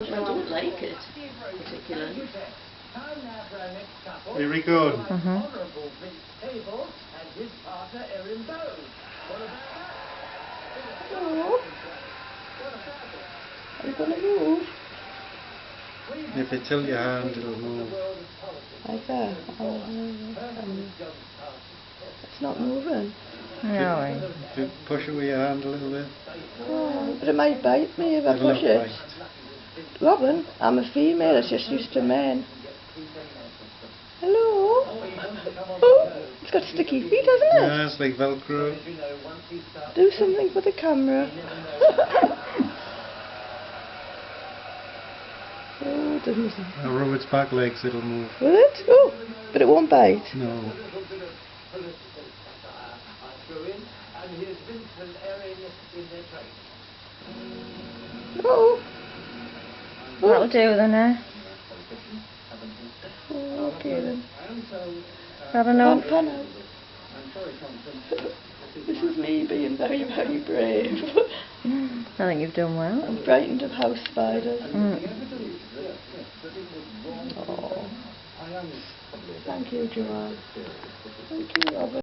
I don't like it particularly. Here we go. Oh. Are you going to move? If you tilt your hand, it'll move. Like that? Oh, it's not moving. No. If you push it with your hand a little bit. Oh, but it might bite me if I It'll push not it. bite. Robin, I'm a female, it's just used to men. Hello? Oh, it's got sticky feet, hasn't it? Yeah, it's like Velcro. Do something for the camera. Oh, it doesn't listen. I'll rub its back legs, it'll move. Will it? Oh, but it won't bite. No. Oh. That'll do then, eh? Oh, okay then. Had enough? Pan out. This is me being very, very brave. I think you've done well. I'm frightened of house spiders. Oh. Thank you, Joanne. Thank you, Robert.